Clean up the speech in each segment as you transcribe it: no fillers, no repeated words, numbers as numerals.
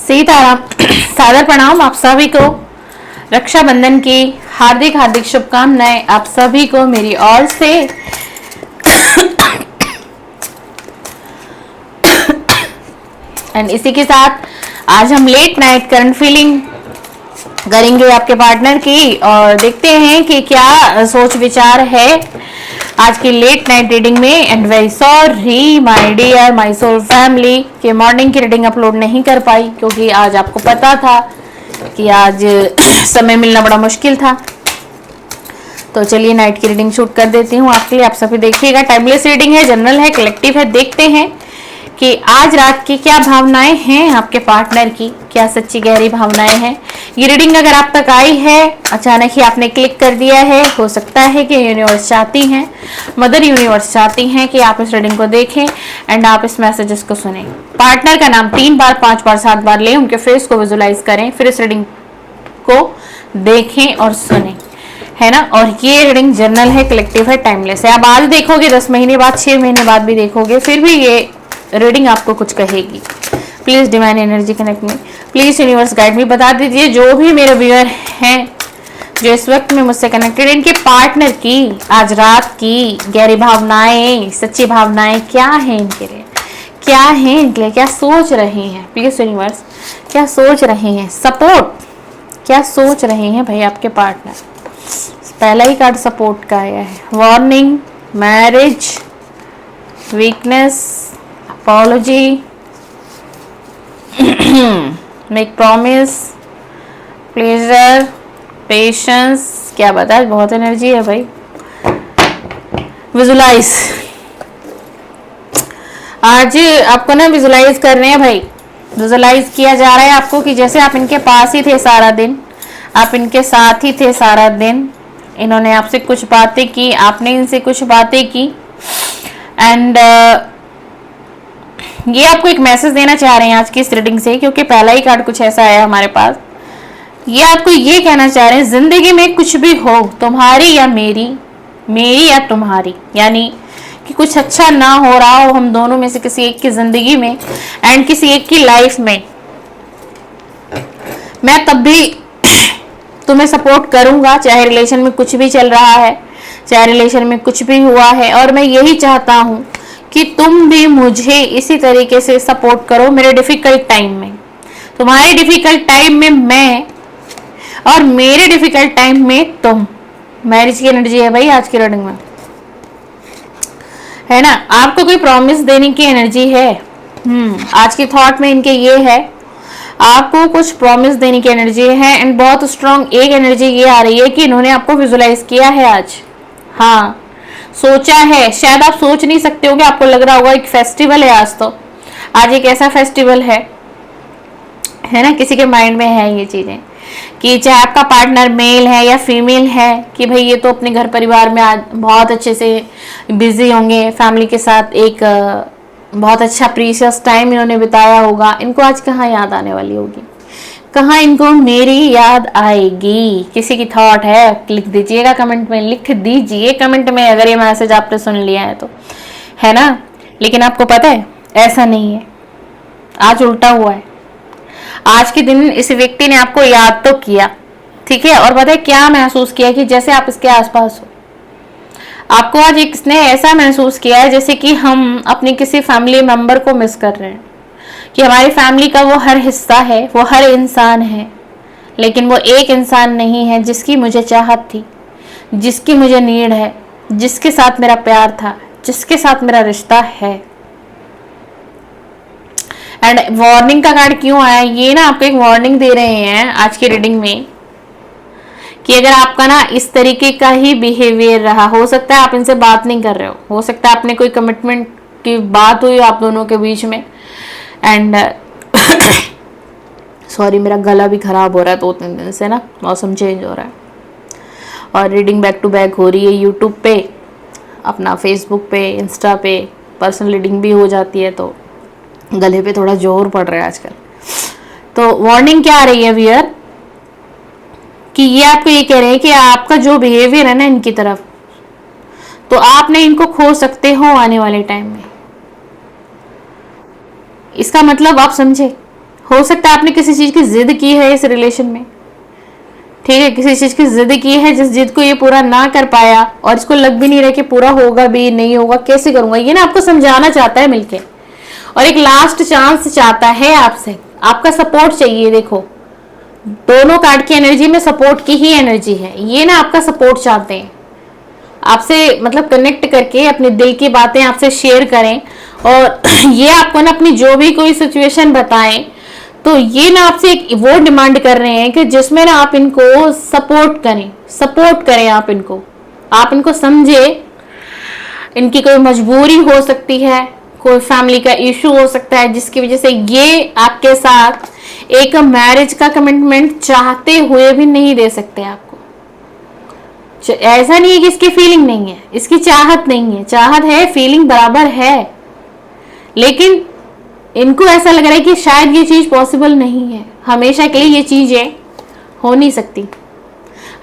सीताराम। सादर प्रणाम आप सभी को। रक्षाबंधन की हार्दिक हार्दिक शुभकामनाएं आप सभी को मेरी ओर से। एंड इसी के साथ आज हम लेट नाइट करंट फीलिंग करेंगे आपके पार्टनर की, और देखते हैं कि क्या सोच विचार है आज की लेट नाइट रीडिंग में। And very sorry my dear my soul family कि मॉर्निंग की रीडिंग अपलोड नहीं कर पाई, क्योंकि आज आपको पता था कि आज समय मिलना बड़ा मुश्किल था। तो चलिए नाइट की रीडिंग शूट कर देती हूँ आपके लिए। आप सभी देखिएगा, टाइमलेस रीडिंग है, जनरल है, कलेक्टिव है। देखते हैं कि आज रात की क्या भावनाएं हैं आपके पार्टनर की, क्या सच्ची गहरी भावनाएं हैं। ये रीडिंग अगर आप तक आई है, अचानक ही आपने क्लिक कर दिया है, हो सकता है कि यूनिवर्स चाहती हैं, मदर यूनिवर्स चाहती हैं कि आप इस रीडिंग को देखें एंड आप इस मैसेजेस को सुने। पार्टनर का नाम 3 बार, 5 बार, 7 बार लें, उनके फेस को विजुलाइज करें, फिर इस रीडिंग को देखें और सुने, है ना। और ये रीडिंग जनरल है, कलेक्टिव है, टाइमलेस है। आप आज देखोगे, 10 महीने बाद, 6 महीने बाद भी देखोगे, फिर भी ये रीडिंग आपको कुछ कहेगी। प्लीज डिवाइन एनर्जी कनेक्ट में, प्लीज यूनिवर्स गाइड में बता दीजिए जो भी मेरे व्यूअर हैं जो इस वक्त में मुझसे कनेक्टेड, इनके पार्टनर की आज रात की गहरी भावनाएं, सच्ची भावनाएं क्या हैं इनके लिए, क्या है इनके लिए, क्या सोच रहे हैं। प्लीज यूनिवर्स क्या सोच रहे हैं, सपोर्ट क्या सोच रहे हैं भाई आपके पार्टनर। पहला ही कार्ड सपोर्ट का आया है। Warning, marriage, weakness, apology, make promise, pleasure, patience। क्या बता, बहुत एनर्जी है भाई। विजुलाइज, आज आपको ना विजुलाइज कर रहे हैं भाई। विजुलाइज किया जा रहा है आपको कि जैसे आप इनके पास ही थे सारा दिन, आप इनके साथ ही थे सारा दिन, इन्होंने आपसे कुछ बातें की, आपने इनसे कुछ बातें की, एंड ये आपको एक मैसेज देना चाह रहे हैं आज की इस रीडिंग से, क्योंकि पहला ही कार्ड कुछ ऐसा आया हमारे पास। ये आपको ये कहना चाह रहे हैं, जिंदगी में कुछ भी हो, तुम्हारी या मेरी, मेरी या तुम्हारी, यानी कि कुछ अच्छा ना हो रहा हो हम दोनों में से किसी एक की जिंदगी में एंड किसी एक की लाइफ में, मैं तब भी तुम्हें सपोर्ट करूंगा, चाहे रिलेशन में कुछ भी चल रहा है, चाहे रिलेशन में कुछ भी हुआ है। और मैं यही चाहता हूं कि तुम भी मुझे इसी तरीके से सपोर्ट करो मेरे डिफिकल्ट टाइम में, तुम्हारे डिफिकल्ट टाइम में मैं, और मेरे डिफिकल्ट टाइम में तुम। मैरिज की एनर्जी है भाई आज की रीडिंग में, है ना। आपको कोई प्रॉमिस देने की एनर्जी है। आज की थॉट में इनके ये है, आपको कुछ प्रॉमिस देने की एनर्जी है। एंड बहुत स्ट्रांग एक एनर्जी ये आ रही है कि इन्होंने आपको विजुलाइज किया है आज, हाँ सोचा है। शायद आप सोच नहीं सकते हो कि आपको लग रहा होगा एक फेस्टिवल है आज, तो आज एक ऐसा फेस्टिवल है ना, किसी के माइंड में है ये चीजें कि चाहे आपका पार्टनर मेल है या फीमेल है, कि भाई ये तो अपने घर परिवार में आज बहुत अच्छे से बिजी होंगे, फैमिली के साथ एक बहुत अच्छा प्रीशियस टाइम इन्होंने बिताया होगा। इनको आज कहाँ याद आने वाली होगी, कहाँ इनको मेरी याद आएगी। किसी की थॉट है लिख दीजिएगा कमेंट में, लिख दीजिए कमेंट में अगर ये मैसेज आपने सुन लिया है तो, है ना। लेकिन आपको पता है ऐसा नहीं है, आज उल्टा हुआ है। आज के दिन इस व्यक्ति ने आपको याद तो किया, ठीक है, और पता है क्या महसूस किया कि जैसे आप इसके आसपास हो। आपको आज इसने ऐसा महसूस किया है जैसे कि हम अपने किसी फैमिली मेंबर को मिस कर रहे हैं, कि हमारी फैमिली का वो हर हिस्सा है, वो हर इंसान है, लेकिन वो एक इंसान नहीं है जिसकी मुझे चाहत थी, जिसकी मुझे नीड है, जिसके साथ मेरा प्यार था, जिसके साथ मेरा रिश्ता है। एंड वार्निंग का कार्ड क्यों आया, ये ना आपको एक वार्निंग दे रहे हैं आज की रीडिंग में कि अगर आपका ना इस तरीके का ही बिहेवियर रहा, हो सकता है आप इनसे बात नहीं कर रहे हो सकता है आपने कोई कमिटमेंट की बात हुई आप दोनों के बीच में। एंड सॉरी मेरा गला भी खराब हो रहा है 2-3 दिन से ना, मौसम चेंज हो रहा है। और रीडिंग बैक टू बैक हो रही है यूट्यूब पे, अपना फेसबुक पे, इंस्टा पे पर्सनल रीडिंग भी हो जाती है, तो गले पे थोड़ा जोर पड़ रहा है आजकल। तो वार्निंग क्या आ रही है वियर, कि ये आपको ये कह रहे हैं कि आपका जो बिहेवियर है ना इनकी तरफ, तो आपने इनको खो सकते हो आने वाले टाइम में। इसका मतलब आप समझे, हो सकता है आपने किसी चीज की जिद की है इस रिलेशन में, ठीक है, किसी चीज की जिद की है जिस जिद को ये पूरा ना कर पाया और इसको लग भी नहीं रहा कि पूरा होगा भी नहीं होगा, कैसे करूंगा, ये ना आपको समझाना चाहता है मिलके, और एक लास्ट चांस चाहता है आपसे, आपका सपोर्ट चाहिए। देखो दोनों कार्ड की एनर्जी में सपोर्ट की ही एनर्जी है, ये ना आपका सपोर्ट चाहते हैं, आपसे मतलब कनेक्ट करके अपने दिल की बातें आपसे शेयर करें, और ये आपको ना अपनी जो भी कोई सिचुएशन बताएं, तो ये ना आपसे एक वो डिमांड कर रहे हैं कि जिसमें ना आप इनको सपोर्ट करें आप इनको समझे। इनकी कोई मजबूरी हो सकती है, कोई फैमिली का इशू हो सकता है जिसकी वजह से ये आपके साथ एक मैरिज का कमिटमेंट चाहते हुए भी नहीं दे सकते आपको। ऐसा नहीं है कि इसकी फीलिंग नहीं है, इसकी चाहत नहीं है, चाहत है, फीलिंग बराबर है, लेकिन इनको ऐसा लग रहा है कि शायद ये चीज पॉसिबल नहीं है, हमेशा के लिए ये चीजें हो नहीं सकती।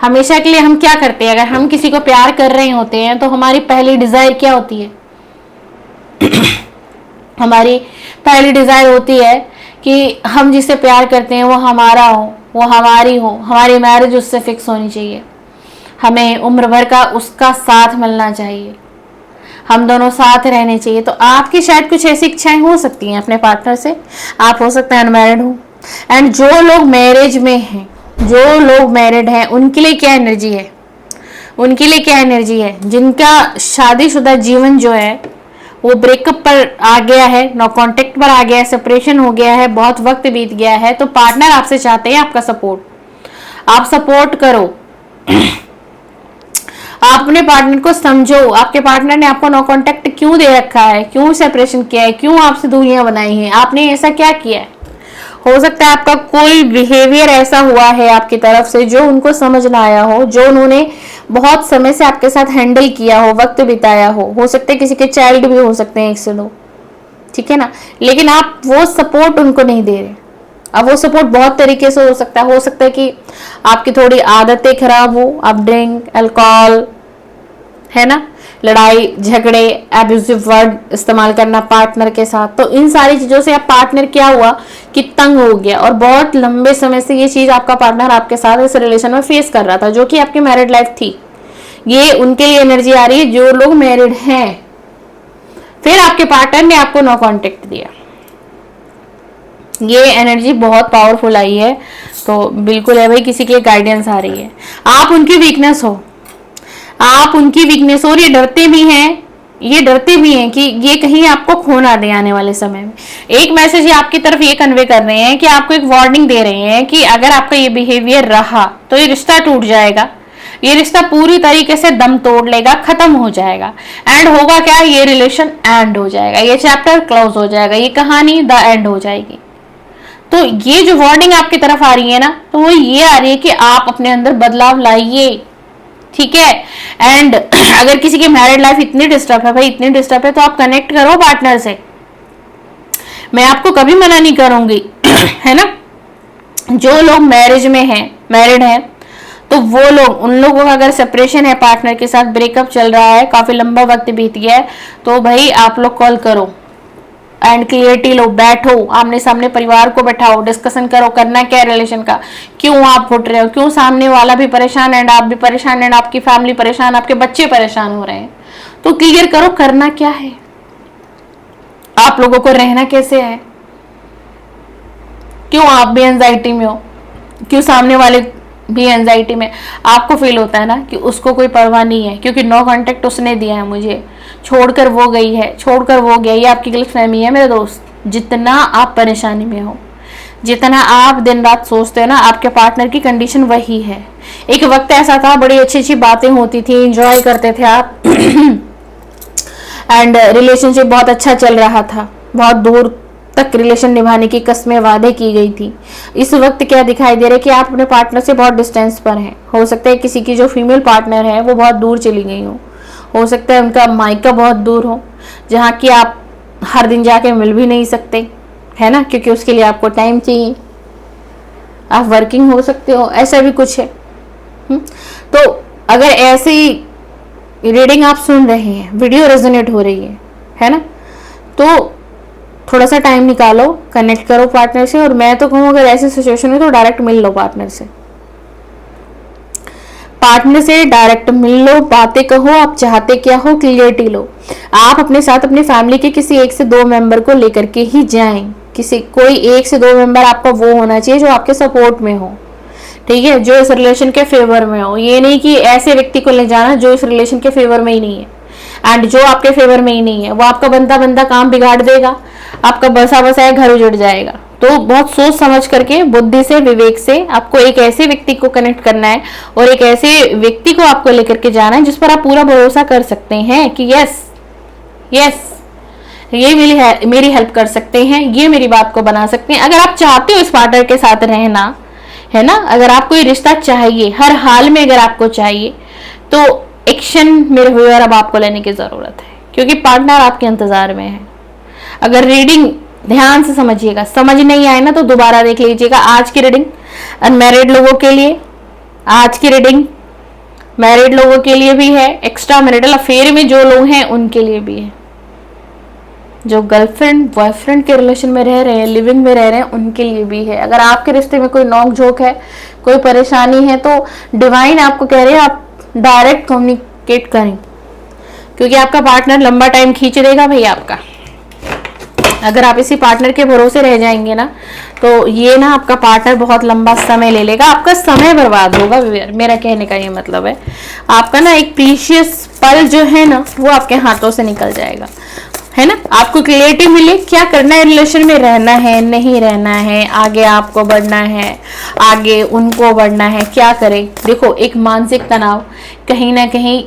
हमेशा के लिए हम क्या करते हैं, अगर हम किसी को प्यार कर रहे होते हैं तो हमारी पहली डिजायर क्या होती है? हमारी पहली डिजायर होती है कि हम जिससे प्यार करते हैं वो हमारा हो, वो हमारी हो, हमारी मैरिज उससे फिक्स होनी चाहिए, हमें उम्र भर का उसका साथ मिलना चाहिए, हम दोनों साथ रहने चाहिए। तो आपकी शायद कुछ ऐसी इच्छाएं हो सकती हैं अपने पार्टनर से, आप हो सकते हैं अनमैरिड हो। एंड जो लोग मैरिज में हैं, जो लोग मैरिड हैं, उनके लिए क्या एनर्जी है, उनके लिए क्या एनर्जी है? जिनका शादीशुदा जीवन जो है वो ब्रेकअप पर आ गया है, नो कांटेक्ट पर आ गया है, सेपरेशन हो गया है, बहुत वक्त बीत गया है, तो पार्टनर आपसे चाहते हैं आपका सपोर्ट, आप सपोर्ट करो। आप अपने पार्टनर को समझो, आपके पार्टनर ने आपको नो कांटेक्ट क्यों दे रखा है, क्यों सेपरेशन किया है, क्यों आपसे दूरियां बनाई हैं, आपने ऐसा क्या किया है? हो सकता है आपका कोई बिहेवियर ऐसा हुआ है आपकी तरफ से जो उनको समझ ना आया हो, जो उन्होंने बहुत समय से आपके साथ हैंडल किया हो, वक्त बिताया हो सकता है किसी के चाइल्ड भी हो सकते हैं 1 से 2, ठीक है ना, लेकिन आप वो सपोर्ट उनको नहीं दे रहे। अब वो सपोर्ट बहुत तरीके से हो सकता है कि आपकी थोड़ी आदतें खराब हो, आप ड्रिंक, अल्कोहल, है ना, लड़ाई झगड़े, एब्यूजिव वर्ड इस्तेमाल करना पार्टनर के साथ, तो इन सारी चीजों से आप पार्टनर क्या हुआ कि तंग हो गया, और बहुत लंबे समय से ये चीज आपका पार्टनर आपके साथ इस रिलेशन में फेस कर रहा था, जो कि आपकी मैरिड लाइफ थी। ये उनके लिए एनर्जी आ रही है जो लोग मैरिड हैं। फिर आपके पार्टनर ने आपको नो कांटेक्ट दिया, ये एनर्जी बहुत पावरफुल आई है, तो बिल्कुल है भाई, किसी की गाइडेंस आ रही है, आप उनकी वीकनेस हो, आप उनकी वीकनेस, और ये डरते भी हैं कि ये कहीं आपको खो ना दे आने वाले समय में। एक मैसेज ये आपकी तरफ ये कन्वे कर रहे हैं कि आपको एक वार्निंग दे रहे हैं कि अगर आपका ये बिहेवियर रहा तो ये रिश्ता टूट जाएगा, ये रिश्ता पूरी तरीके से दम तोड़ लेगा, खत्म हो जाएगा, एंड होगा क्या, ये रिलेशन एंड हो जाएगा, ये चैप्टर क्लोज हो जाएगा, ये कहानी द एंड हो जाएगी। तो ये जो वार्निंग आपकी तरफ आ रही है ना, तो वो ये आ रही है कि आप अपने अंदर बदलाव लाइए, ठीक है। एंड अगर किसी की मैरिड लाइफ इतनी डिस्टर्ब है भाई, इतनी डिस्टर्ब है, तो आप कनेक्ट करो पार्टनर से, मैं आपको कभी मना नहीं करूंगी, है ना। जो लोग मैरिज में हैं, मैरिड हैं, तो वो लोग, उन लोगों का अगर सेपरेशन है, पार्टनर के साथ ब्रेकअप चल रहा है, काफी लंबा वक्त बीत गया है, तो भाई आप लोग कॉल करो एंड क्लियरिटी लो, बैठो आमने सामने, परिवार को बैठाओ, डिस्कशन करो, करना क्या है रिलेशन का, क्यों आप फुट रहे हो, क्यों सामने वाला भी परेशान एंड आप भी परेशान एंड आपकी फैमिली परेशान, आपके बच्चे परेशान हो रहे हैं, तो क्लियर करो करना क्या है, आप लोगों को रहना कैसे है, क्यों आप भी एंजाइटी में हो, क्यों सामने वाले भी एंजाइटी में। आपको फील होता है ना कि उसको कोई परवाह नहीं है, क्योंकि नो कांटेक्ट उसने दिया है मुझे, छोड़कर वो गई है, छोड़कर वो गया, ये आपकी गलतफहमी है मेरे दोस्त। जितना आप परेशानी में हो, जितना आप दिन रात सोचते हो ना, आपके पार्टनर की कंडीशन वही है। एक वक्त ऐसा था, बड़ी अच्छी अच्छी बातें होती थी, एंजॉय करते थे आप एंड रिलेशनशिप बहुत अच्छा चल रहा था, बहुत दूर तक रिलेशन निभाने की कस्में वादे की गई थी। इस वक्त क्या दिखाई दे रहा है कि आप अपने पार्टनर से बहुत डिस्टेंस पर हैं। हो सकता है किसी की जो फीमेल पार्टनर है वो बहुत दूर चली गई हो सकता है उनका मायका बहुत दूर हो, जहाँ की आप हर दिन जाके मिल भी नहीं सकते, है ना, क्योंकि उसके लिए आपको टाइम चाहिए, आप वर्किंग हो सकते हो, ऐसा भी कुछ है। तो अगर ऐसी रीडिंग आप सुन रहे हैं, वीडियो रेजोनेट हो रही है ना, तो थोड़ा सा टाइम निकालो, कनेक्ट करो पार्टनर से। और मैं तो कहूँ अगर ऐसी सिचुएशन है तो डायरेक्ट मिल लो पार्टनर से, पार्टनर से डायरेक्ट मिल लो, बातें कहो, आप चाहते क्या हो, क्लियरिटी लो। आप अपने साथ अपनी फैमिली के किसी 1 से 2 मेंबर को लेकर के ही जाएं। किसी कोई 1 से 2 मेंबर आपका वो होना चाहिए जो आपके सपोर्ट में हो, ठीक है, जो इस रिलेशन के फेवर में हो। ये नहीं कि ऐसे व्यक्ति को ले जाना जो इस रिलेशन के फेवर में ही नहीं है, एंड जो आपके फेवर में ही नहीं है वो आपका बनता बनता काम बिगाड़ देगा, आपका बसा बसाया घर उजड़ जाएगा। तो बहुत सोच समझ करके, बुद्धि से, विवेक से आपको एक ऐसे व्यक्ति को कनेक्ट करना है और एक ऐसे व्यक्ति को आपको लेकर के जाना है जिस पर आप पूरा भरोसा कर सकते हैं कि यस यस ये मेरी हेल्प कर सकते हैं, ये मेरी बात को बना सकते हैं। अगर आप चाहते हो इस पार्टनर के साथ रहना, है ना, अगर आपको ये रिश्ता चाहिए, हर हाल में अगर आपको चाहिए, तो एक्शन मेरे व्यूअर अब आपको लेने की जरूरत है, क्योंकि पार्टनर आपके इंतजार में है। अगर रीडिंग ध्यान से समझिएगा, समझ नहीं आए ना तो दोबारा देख लीजिएगा। आज की रीडिंग अनमैरिड लोगों के लिए, आज की रीडिंग मैरिड लोगों के लिए भी है, एक्स्ट्रा मैरिटल अफेयर में जो लोग हैं उनके लिए भी है, जो गर्लफ्रेंड बॉयफ्रेंड के रिलेशन में रह रहे हैं, लिविंग में रह रहे हैं, उनके लिए भी है। अगर आपके रिश्ते में कोई नोक झोंक है, कोई परेशानी है, तो डिवाइन आपको कह रहे हैं आप डायरेक्ट कम्युनिकेट करें, क्योंकि आपका पार्टनर लंबा टाइम खींच देगा भैया आपका। अगर आप इसी पार्टनर के भरोसे रह जाएंगे ना, तो ये ना आपका पार्टनर बहुत लंबा समय ले लेगा, आपका समय बर्बाद होगा। मेरा कहने का ये मतलब है, आपका ना एक प्रीशियस पल जो है ना वो आपके हाथों से निकल जाएगा, है ना। आपको क्लियरिटी मिले क्या करना है, रिलेशन में रहना है, नहीं रहना है, आगे आपको बढ़ना है, आगे उनको बढ़ना है, क्या करें। देखो, एक मानसिक तनाव कहीं ना कहीं,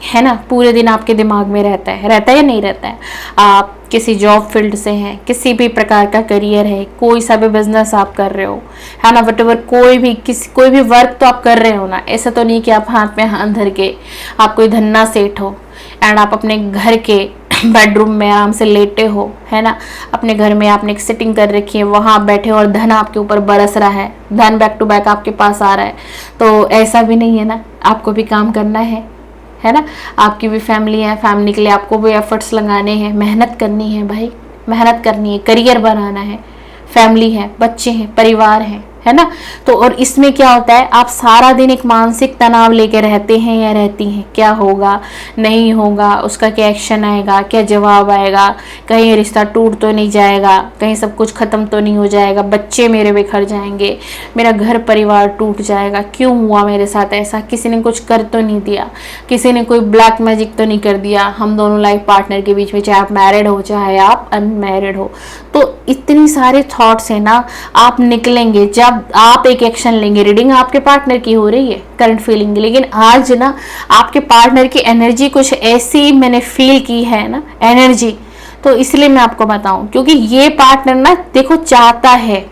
है ना, पूरे दिन आपके दिमाग में रहता है या नहीं रहता है। आप किसी जॉब फील्ड से हैं, किसी भी प्रकार का करियर है, कोई सा भी बिजनेस आप कर रहे हो, है ना, वटएवर कोई भी वर्क तो आप कर रहे हो ना। ऐसा तो नहीं कि आप हाथ में हाथ धर के आप कोई धन्ना सेठ हो एंड आप अपने घर के बेडरूम में आराम से लेटे हो, है ना, अपने घर में आपने एक सिटिंग कर रखी है, वहां आप बैठे हो और धन आपके ऊपर बरस रहा है, धन बैक टू बैक आपके पास आ रहा है। तो ऐसा भी नहीं है ना, आपको भी काम करना है ना, आपकी भी फैमिली है, फैमिली के लिए आपको भी एफर्ट्स लगाने हैं, मेहनत करनी है भाई, मेहनत करनी है, करियर बनाना है, फैमिली है, बच्चे हैं, परिवार है ना। तो और इसमें क्या होता है, आप सारा दिन एक मानसिक तनाव लेके रहते हैं या रहती हैं, क्या होगा नहीं होगा, उसका क्या एक्शन आएगा, क्या जवाब आएगा, कहीं रिश्ता टूट तो नहीं जाएगा, कहीं सब कुछ खत्म तो नहीं हो जाएगा, बच्चे मेरे बिखर जाएंगे, मेरा घर परिवार टूट जाएगा, क्यों हुआ मेरे साथ ऐसा, किसी ने कुछ कर तो नहीं दिया, किसी ने कोई ब्लैक मैजिक तो नहीं कर दिया हम दोनों लाइफ पार्टनर के बीच में, चाहे आप मैरिड हो चाहे आप अनमैरिड हो। तो इतनी सारे थॉट्स है ना, आप निकलेंगे जब आप एक एक्शन लेंगे। रीडिंग आपके पार्टनर की हो रही है, करंट फीलिंग, लेकिन आज ना आपके पार्टनर की एनर्जी कुछ ऐसी मैंने फील की है ना, एनर्जी, तो इसलिए मैं आपको बताऊं, क्योंकि ये पार्टनर ना देखो चाहता है,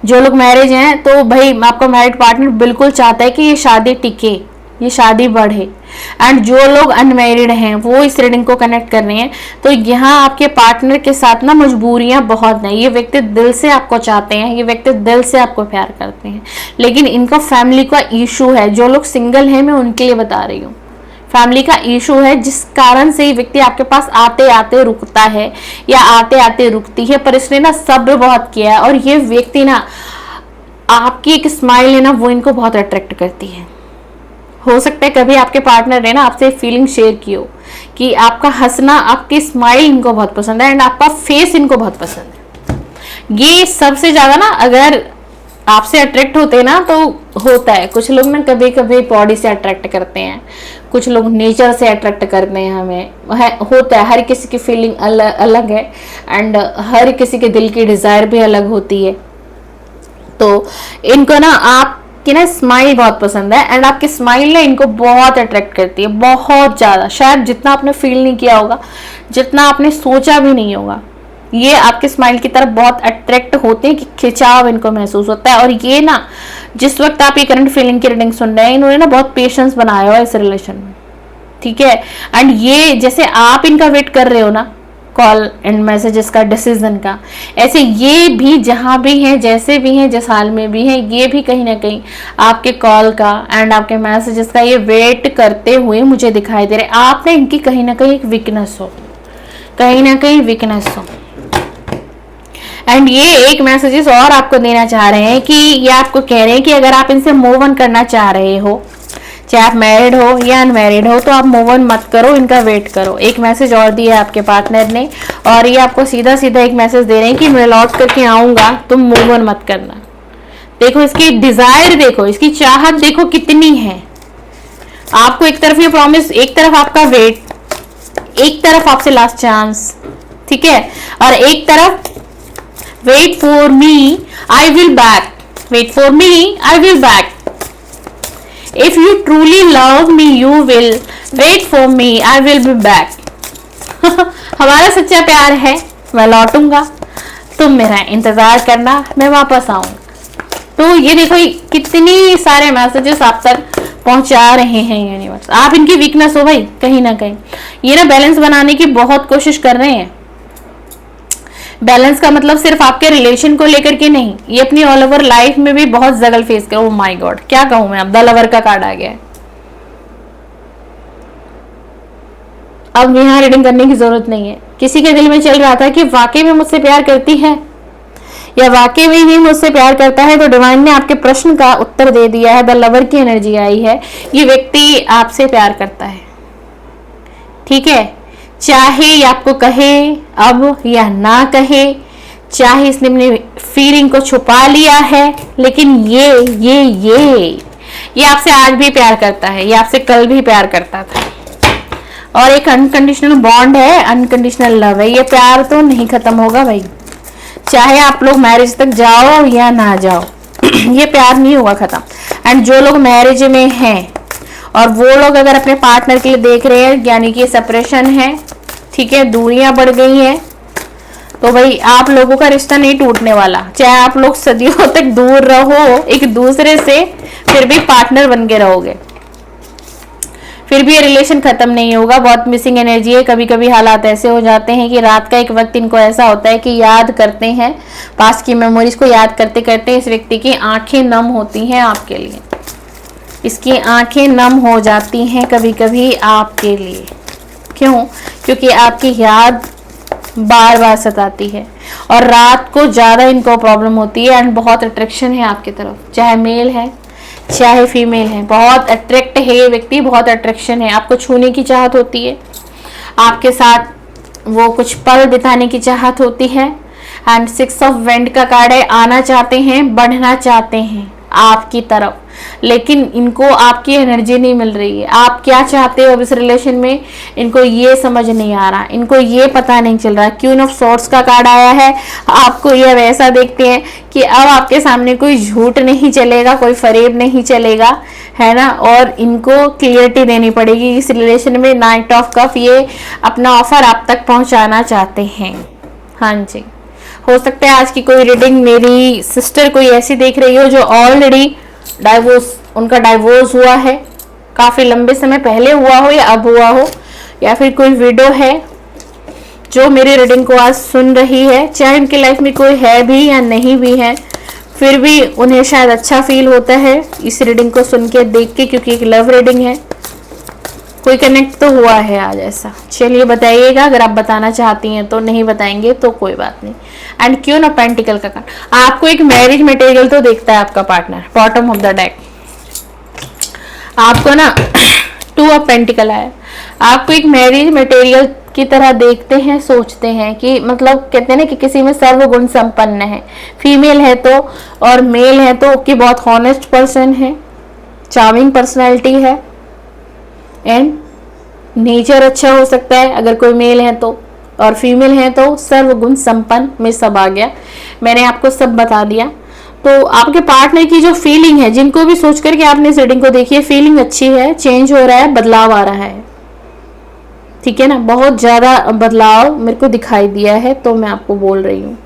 जो लोग मैरिज हैं तो भाई आपका मैरिड पार्टनर बिल्कुल चाहता है कि ये शादी टिके, ये शादी बढ़े। एंड जो लोग अनमैरिड हैं वो इस रीडिंग को कनेक्ट कर रहे हैं, तो यहाँ आपके पार्टनर के साथ ना मजबूरियां बहुत हैं। ये व्यक्ति दिल से आपको चाहते हैं, ये व्यक्ति दिल से आपको प्यार करते हैं, लेकिन इनका फैमिली का इशू है। जो लोग सिंगल हैं मैं उनके लिए बता रही हूँ, फैमिली का इशू है, जिस कारण से ये व्यक्ति आपके पास आते आते रुकता है या आते आते रुकती है, पर इसने ना सब्र बहुत किया है। और ये व्यक्ति ना आपकी एक स्माइल है ना वो इनको बहुत अट्रैक्ट करती है। हो सकता है कभी आपके पार्टनर ने ना आपसे फीलिंग शेयर की हो कि आपका हंसना, आपकी स्माइल इनको बहुत पसंद है एंड आपका फेस इनको बहुत पसंद है। ये सबसे ज्यादा ना अगर आपसे अट्रैक्ट होते हैं ना तो होता है, कुछ लोग ना कभी कभी बॉडी से अट्रैक्ट करते हैं, कुछ लोग नेचर से अट्रैक्ट करते हैं हमें, होता है। हर किसी की फीलिंग अलग है एंड हर किसी के दिल की डिजायर भी अलग होती है। तो इनको ना आप कि ना स्माइल बहुत पसंद है एंड आपकी स्माइल ना इनको बहुत अट्रैक्ट करती है, बहुत ज्यादा, शायद जितना आपने फील नहीं किया होगा, जितना आपने सोचा भी नहीं होगा। ये आपके स्माइल की तरफ बहुत अट्रैक्ट होते हैं कि खिंचाव इनको महसूस होता है। और ये ना जिस वक्त आप ये करंट फीलिंग की रीडिंग सुन रहे हैं, इन्होंने ना बहुत पेशेंस बनाया हुआ है इस रिलेशन में, ठीक है। एंड ये जैसे आप इनका वेट कर रहे हो ना कॉल एंड मैसेजेस का, डिसीजन का, ऐसे ये भी जहां भी हैं, जैसे भी हैं, जिस हाल में भी हैं, ये भी कहीं ना कहीं आपके कॉल का एंड आपके मैसेजेस का ये वेट करते हुए मुझे दिखाई दे रहे। आप ना इनकी कहीं ना कहीं एक वीकनेस हो, कहीं ना कहीं वीकनेस हो। एंड ये एक मैसेजेस और आपको देना चाह रहे हैं कि ये आपको कह रहे हैं कि अगर आप इनसे मूव ऑन करना चाह रहे हो, चाहे आप मैरिड हो या अनमैरिड हो, तो आप मूव ऑन मत करो, इनका वेट करो। एक मैसेज और दिया आपके पार्टनर ने, और ये आपको सीधा सीधा एक मैसेज दे रहे हैं कि मैं लौट करके आऊंगा, तुम मूव ऑन मत करना। देखो इसकी डिजायर, देखो इसकी चाहत, देखो कितनी है। आपको एक तरफ ये प्रॉमिस, एक तरफ आपका वेट, एक तरफ आपसे लास्ट चांस, ठीक है, और एक तरफ wait for me I will back, wait for me I will back, if you truly love me you will wait for me I will be back. हमारा सच्चा प्यार है, मैं लौटूंगा, तुम मेरा इंतजार करना, मैं वापस आऊंगा। तो ये देखो कितनी सारे मैसेजेस आप तक पहुंचा रहे हैं यूनिवर्स। आप इनकी वीकनेस हो भाई कहीं ना कहीं। ये ना बैलेंस बनाने की बहुत कोशिश कर रहे हैं। बैलेंस का मतलब सिर्फ आपके रिलेशन को लेकर के नहीं, ये अपनी ऑल ओवर लाइफ में भी बहुत जगल फेस कर। ओह माय गॉड, क्या कहूं मैं, अब द लवर का कार्ड आ गया है। अब यहाँ रीडिंग करने की जरूरत नहीं है। किसी के दिल में चल रहा था कि वाकई में मुझसे प्यार करती है या वाकई में ही मुझसे प्यार करता है, तो डिवाइन ने आपके प्रश्न का उत्तर दे दिया है। द लवर की एनर्जी आई है। ये व्यक्ति आपसे प्यार करता है, ठीक है, चाहे ये आपको कहे अब या ना कहे, चाहे इसने अपनी फीलिंग को छुपा लिया है, लेकिन ये आपसे आज भी प्यार करता है, ये आपसे कल भी प्यार करता था। और एक अनकंडीशनल बॉन्ड है, अनकंडीशनल लव है। ये प्यार तो नहीं खत्म होगा भाई, चाहे आप लोग मैरिज तक जाओ या ना जाओ, ये प्यार नहीं होगा खत्म। एंड जो लोग मैरिज में हैं और वो लोग अगर अपने पार्टनर के लिए देख रहे हैं, यानी कि सेपरेशन है, ठीक है, दूरियां बढ़ गई हैं, तो भाई आप लोगों का रिश्ता नहीं टूटने वाला। चाहे आप लोग सदियों तक दूर रहो एक दूसरे से, फिर भी पार्टनर बन के रहोगे, फिर भी ये रिलेशन खत्म नहीं होगा। बहुत मिसिंग एनर्जी है। कभी कभी हालात ऐसे हो जाते हैं कि रात का एक वक्त इनको ऐसा होता है कि याद करते हैं, पास्ट की मेमोरीज को याद करते करते इस व्यक्ति की आंखें नम होती हैं आपके लिए, इसकी आंखें नम हो जाती हैं कभी कभी आपके लिए। क्यों? क्योंकि आपकी याद बार बार सताती है और रात को ज़्यादा इनको प्रॉब्लम होती है। एंड बहुत अट्रैक्शन है आपकी तरफ, चाहे मेल है चाहे फीमेल है, बहुत अट्रैक्ट है ये व्यक्ति, बहुत अट्रैक्शन है। आपको छूने की चाहत होती है, आपके साथ वो कुछ पल बिताने की चाहत होती है। एंड 6 ऑफ वेंड का कार्ड है, आना चाहते हैं, बढ़ना चाहते हैं आपकी तरफ, लेकिन इनको आपकी एनर्जी नहीं मिल रही है। आप क्या चाहते हो अब इस रिलेशन में, इनको ये समझ नहीं आ रहा, इनको ये पता नहीं चल रहा। क्वीन ऑफ सॉर्ड्स का कार्ड आया है। आपको ये वैसा देखते हैं कि अब आपके सामने कोई झूठ नहीं चलेगा, कोई फरेब नहीं चलेगा, है ना, और इनको क्लियरिटी देनी पड़ेगी इस रिलेशन में। नाइट ऑफ कप, ये अपना ऑफर आप तक पहुंचाना चाहते हैं। हाँ जी, हो सकता है आज की कोई रीडिंग मेरी सिस्टर कोई ऐसी देख रही हो जो ऑलरेडी डाइवोर्स, उनका डाइवोर्स हुआ है, काफ़ी लंबे समय पहले हुआ हो या अब हुआ हो, या फिर कोई विडो है जो मेरी रीडिंग को आज सुन रही है। चाहे उनकी लाइफ में कोई है भी या नहीं भी है, फिर भी उन्हें शायद अच्छा फील होता है इस रीडिंग को सुन के, देख के, क्योंकि एक लव रीडिंग है। कोई कनेक्ट तो हुआ है आज ऐसा। चलिए बताइएगा, अगर आप बताना चाहती हैं तो, नहीं बताएंगे तो कोई बात नहीं। एंड क्यों ना पेंटिकल का कार्ड, आपको एक मैरिज मटेरियल तो देखता है आपका partner. Bottom of the deck आपको ना 2 ऑफ पेंटिकल आया। आपको एक मैरिज मटेरियल की तरह देखते हैं, सोचते हैं कि मतलब कहते हैं ना कि किसी में सर्वगुण संपन्न है, फीमेल है तो और मेल है तो कि बहुत हॉनेस्ट पर्सन है, चार्मिंग पर्सनैलिटी है, एंड नेचर अच्छा हो सकता है अगर कोई मेल है तो, और फीमेल है तो सर्वगुण संपन्न में सब आ गया। मैंने आपको सब बता दिया। तो आपके पार्टनर की जो फीलिंग है, जिनको भी सोच करके आपने इस रीडिंग को देखी है, फीलिंग अच्छी है, चेंज हो रहा है, बदलाव आ रहा है, ठीक है ना, बहुत ज्यादा बदलाव मेरे को दिखाई दिया है, तो मैं आपको बोल रही हूँ।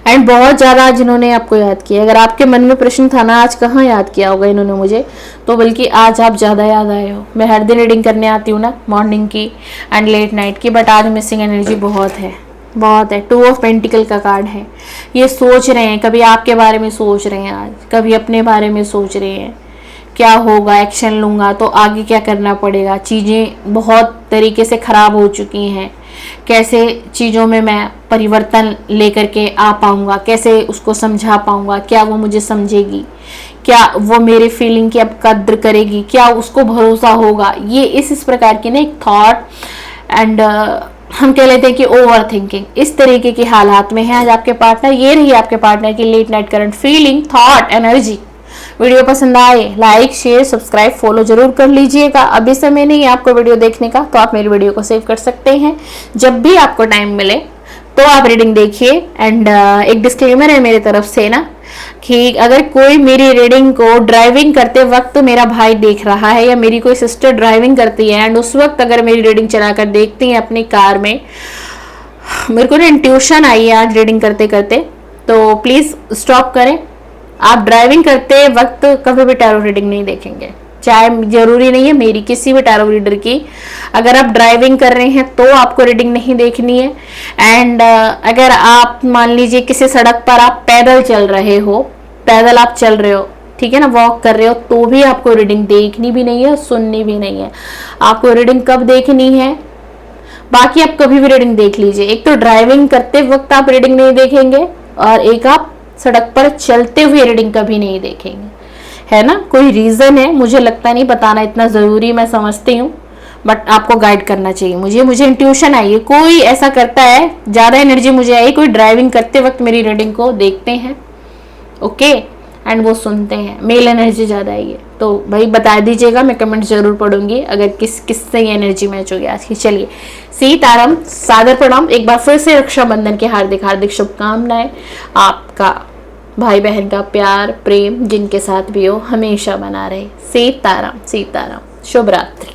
एंड बहुत ज़्यादा जिन्होंने आपको याद किया, अगर आपके मन में प्रश्न था ना आज कहाँ याद किया होगा इन्होंने मुझे, तो बल्कि आज आप ज़्यादा याद आए हो। मैं हर दिन रीडिंग करने आती हूँ ना, मॉर्निंग की एंड लेट नाइट की, बट आज मिसिंग एनर्जी बहुत है, बहुत है। 2 ऑफ पेंटिकल का कार्ड है। ये सोच रहे हैं, कभी आपके बारे में सोच रहे हैं आज, कभी अपने बारे में सोच रहे हैं, क्या होगा, एक्शन लूँगा तो आगे क्या करना पड़ेगा, चीज़ें बहुत तरीके से ख़राब हो चुकी हैं, कैसे चीज़ों में मैं परिवर्तन लेकर के आ पाऊँगा, कैसे उसको समझा पाऊँगा, क्या वो मुझे समझेगी, क्या वो मेरे फीलिंग की अब कद्र करेगी, क्या उसको भरोसा होगा। ये इस प्रकार की ना एक थॉट एंड हम कह लेते हैं कि ओवर थिंकिंग, इस तरीके के हालात में है आज आपके पार्टनर। ये रही आपके पार्टनर की late night current feeling, thought, energy. Video पसंद आए लाइक शेयर सब्सक्राइब फॉलो जरूर कर लीजिएगा। अभी समय नहीं है आपको वीडियो देखने का तो आप मेरी वीडियो को सेव कर सकते हैं, जब भी आपको टाइम मिले तो आप रीडिंग देखिए। एंड एक डिस्क्लेमर है मेरी तरफ से ना कि अगर कोई मेरी रीडिंग को ड्राइविंग करते वक्त मेरा भाई देख रहा है या मेरी कोई सिस्टर ड्राइविंग करती है एंड उस वक्त अगर मेरी रीडिंग चलाकर देखती है अपनी कार में, मेरे को ना इंट्यूशन आई है आज रीडिंग करते करते, तो प्लीज स्टॉप करें। आप ड्राइविंग करते वक्त कभी भी टैरो रीडिंग नहीं देखेंगे, चाहे जरूरी नहीं है मेरी, किसी भी टैरो रीडर की। अगर आप ड्राइविंग कर रहे हैं तो आपको रीडिंग नहीं देखनी है। एंड अगर आप मान लीजिए किसी सड़क पर आप पैदल चल रहे हो, पैदल आप चल रहे हो, ठीक है ना, वॉक कर रहे हो, तो भी आपको रीडिंग देखनी भी नहीं है, सुननी भी नहीं है। आपको रीडिंग कब देखनी है, बाकी आप कभी भी रीडिंग देख लीजिए। एक तो ड्राइविंग करते वक्त आप रीडिंग नहीं देखेंगे और एक आप सड़क पर चलते हुए रीडिंग कभी नहीं देखेंगे, है ना। कोई रीजन है, मुझे लगता नहीं बताना इतना जरूरी, मैं समझती हूँ, बट आपको गाइड करना चाहिए। मुझे इंट्यूशन आई है, कोई ऐसा करता है, ज्यादा एनर्जी मुझे आई, कोई ड्राइविंग करते वक्त मेरी रीडिंग को देखते हैं, ओके, एंड वो सुनते हैं, मेल एनर्जी ज्यादा आई है तो भाई बता दीजिएगा, मैं कमेंट जरूर पढ़ूंगी अगर किससे ये एनर्जी मैच हो गया आज की। चलिए, सीताराम, सादर प्रणाम, एक बार फिर से रक्षाबंधन की हार्दिक हार्दिक शुभकामनाएं। आपका भाई बहन का प्यार प्रेम जिनके साथ भी हो हमेशा बना रहे। सीताराम, सीताराम, शुभ रात्रि।